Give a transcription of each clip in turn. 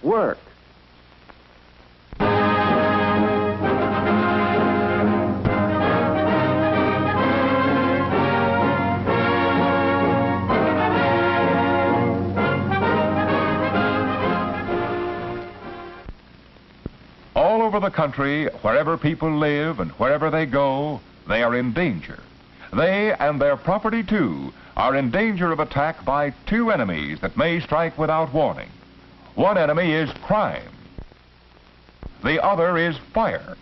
work. All over the country, wherever people live and wherever they go, they are in danger. They and their property, too, are in danger of attack by two enemies that may strike without warning. One enemy is crime. The other is fire.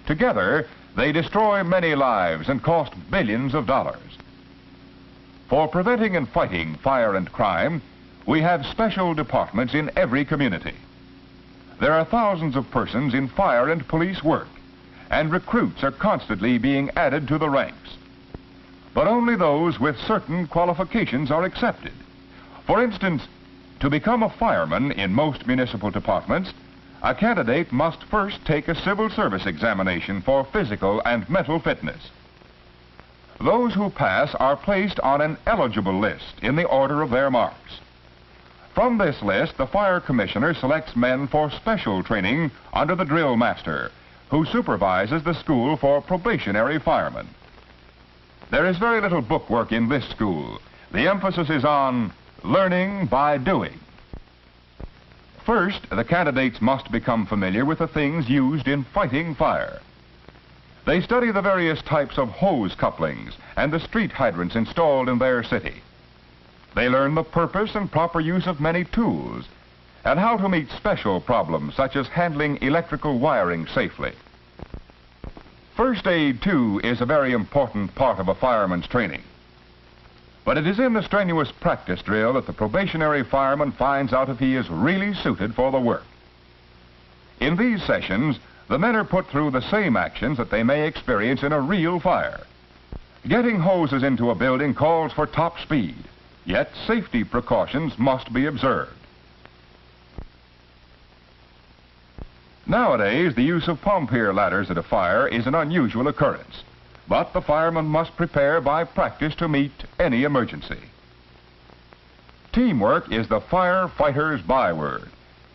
Together, they destroy many lives and cost billions of dollars. For preventing and fighting fire and crime, we have special departments in every community. There are thousands of persons in fire and police work, and recruits are constantly being added to the ranks. But only those with certain qualifications are accepted. For instance, to become a fireman in most municipal departments, a candidate must first take a civil service examination for physical and mental fitness. Those who pass are placed on an eligible list in the order of their marks. From this list, the fire commissioner selects men for special training under the drill master, who supervises the school for probationary firemen. There is very little bookwork in this school. The emphasis is on learning by doing. First, the candidates must become familiar with the things used in fighting fire. They study the various types of hose couplings and the street hydrants installed in their city. They learn the purpose and proper use of many tools and how to meet special problems such as handling electrical wiring safely. First aid, too, is a very important part of a fireman's training. But it is in the strenuous practice drill that the probationary fireman finds out if he is really suited for the work. In these sessions, the men are put through the same actions that they may experience in a real fire. Getting hoses into a building calls for top speed, yet safety precautions must be observed. Nowadays, the use of pompier ladders at a fire is an unusual occurrence, but the fireman must prepare by practice to meet any emergency. Teamwork is the firefighter's byword.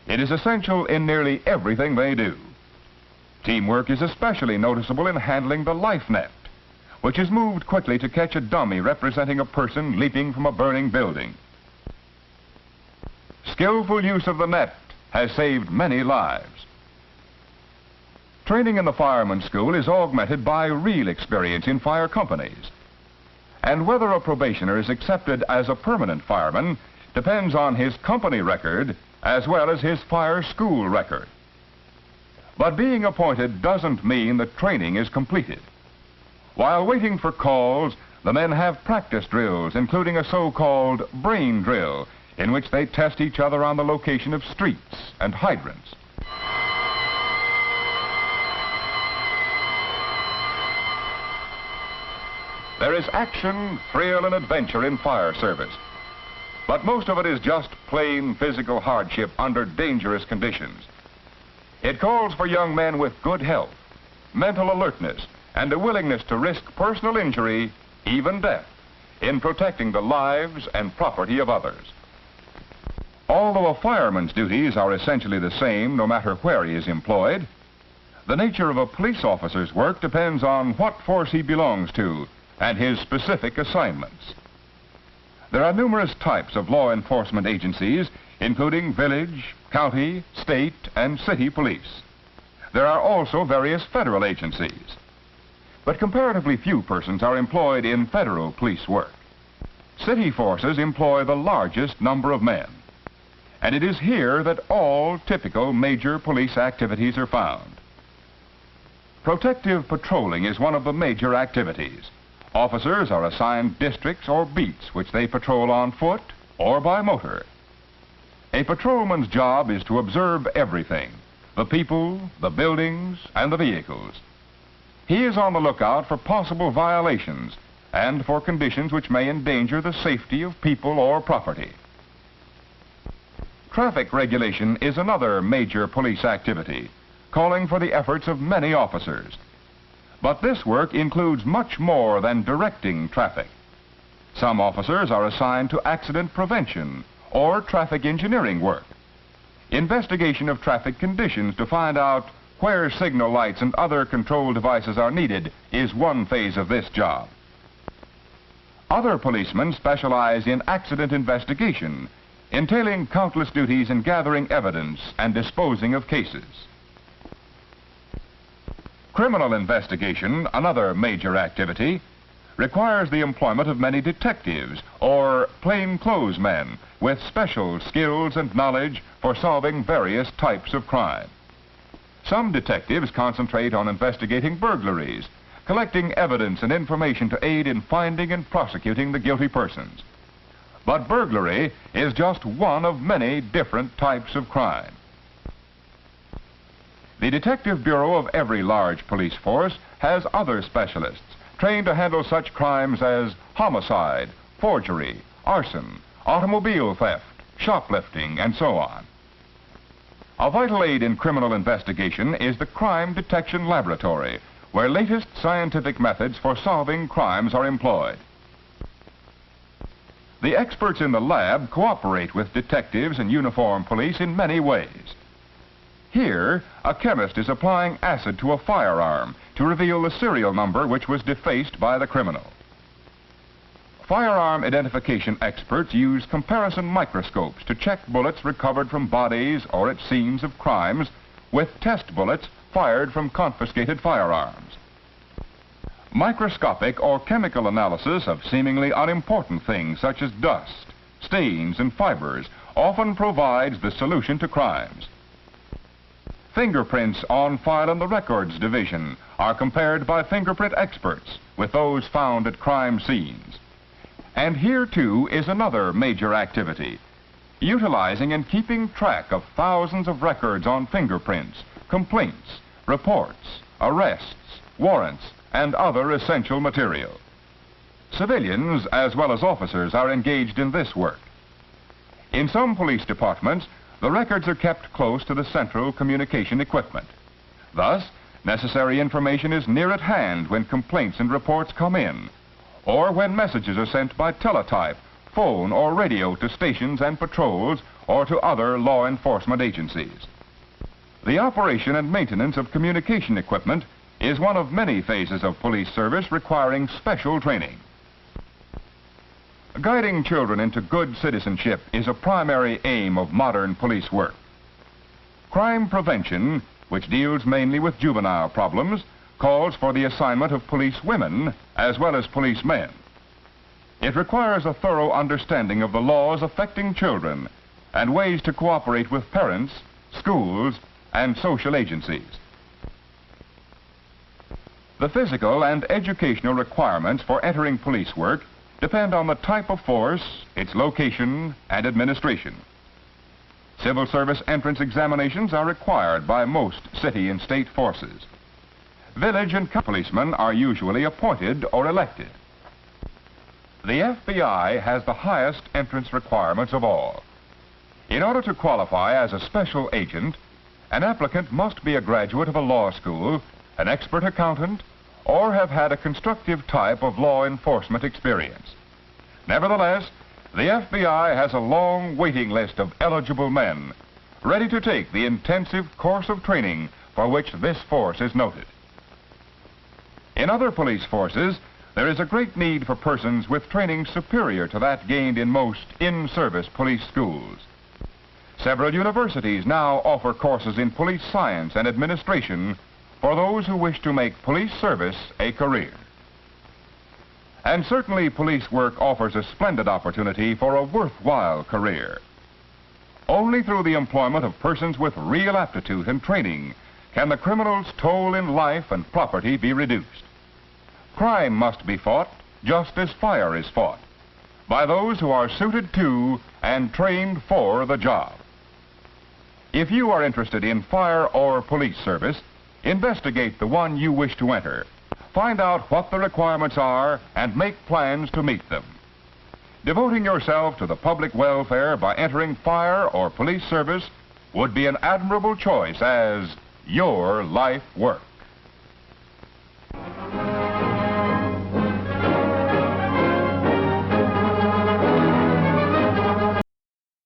It is essential in nearly everything they do. Teamwork is especially noticeable in handling the life net, which is moved quickly to catch a dummy representing a person leaping from a burning building. Skillful use of the net has saved many lives. Training in the fireman's school is augmented by real experience in fire companies. And whether a probationer is accepted as a permanent fireman depends on his company record as well as his fire school record. But being appointed doesn't mean that training is completed. While waiting for calls, the men have practice drills, including a so-called brain drill, in which they test each other on the location of streets and hydrants. There is action, thrill, and adventure in fire service. But most of it is just plain physical hardship under dangerous conditions. It calls for young men with good health, mental alertness, and a willingness to risk personal injury, even death, in protecting the lives and property of others. Although a fireman's duties are essentially the same no matter where he is employed, the nature of a police officer's work depends on what force he belongs to and his specific assignments. There are numerous types of law enforcement agencies, including village, county, state, and city police. There are also various federal agencies. But comparatively few persons are employed in federal police work. City forces employ the largest number of men. And it is here that all typical major police activities are found. Protective patrolling is one of the major activities. Officers are assigned districts or beats which they patrol on foot or by motor. A patrolman's job is to observe everything, the people, the buildings, and the vehicles. He is on the lookout for possible violations and for conditions which may endanger the safety of people or property. Traffic regulation is another major police activity, calling for the efforts of many officers. But this work includes much more than directing traffic. Some officers are assigned to accident prevention or traffic engineering work. Investigation of traffic conditions to find out where signal lights and other control devices are needed is one phase of this job. Other policemen specialize in accident investigation, entailing countless duties in gathering evidence and disposing of cases. Criminal investigation, another major activity, requires the employment of many detectives or plainclothes men with special skills and knowledge for solving various types of crime. Some detectives concentrate on investigating burglaries, collecting evidence and information to aid in finding and prosecuting the guilty persons. But burglary is just one of many different types of crime. The Detective Bureau of every large police force has other specialists trained to handle such crimes as homicide, forgery, arson, automobile theft, shoplifting, and so on. A vital aid in criminal investigation is the Crime Detection Laboratory, where latest scientific methods for solving crimes are employed. The experts in the lab cooperate with detectives and uniformed police in many ways. Here, a chemist is applying acid to a firearm to reveal the serial number which was defaced by the criminal. Firearm identification experts use comparison microscopes to check bullets recovered from bodies or at scenes of crimes with test bullets fired from confiscated firearms. Microscopic or chemical analysis of seemingly unimportant things such as dust, stains, and fibers often provides the solution to crimes. Fingerprints on file in the Records Division are compared by fingerprint experts with those found at crime scenes. And here, too, is another major activity, utilizing and keeping track of thousands of records on fingerprints, complaints, reports, arrests, warrants, and other essential material. Civilians, as well as officers, are engaged in this work. In some police departments, the records are kept close to the central communication equipment. Thus, necessary information is near at hand when complaints and reports come in, or when messages are sent by teletype, phone, or radio to stations and patrols, or to other law enforcement agencies. The operation and maintenance of communication equipment is one of many phases of police service requiring special training. Guiding children into good citizenship is a primary aim of modern police work. Crime prevention, which deals mainly with juvenile problems, calls for the assignment of police women as well as police men. It requires a thorough understanding of the laws affecting children and ways to cooperate with parents, schools, and social agencies. The physical and educational requirements for entering police work depend on the type of force, its location, and administration. Civil service entrance examinations are required by most city and state forces. Village and county policemen are usually appointed or elected. The FBI has the highest entrance requirements of all. In order to qualify as a special agent, an applicant must be a graduate of a law school, an expert accountant, or have had a constructive type of law enforcement experience. Nevertheless, the FBI has a long waiting list of eligible men ready to take the intensive course of training for which this force is noted. In other police forces, there is a great need for persons with training superior to that gained in most in-service police schools. Several universities now offer courses in police science and administration for those who wish to make police service a career. And certainly police work offers a splendid opportunity for a worthwhile career. Only through the employment of persons with real aptitude and training can the criminal's toll in life and property be reduced. Crime must be fought just as fire is fought, by those who are suited to and trained for the job. If you are interested in fire or police service, investigate the one you wish to enter. Find out what the requirements are and make plans to meet them. Devoting yourself to the public welfare by entering fire or police service would be an admirable choice as your life work.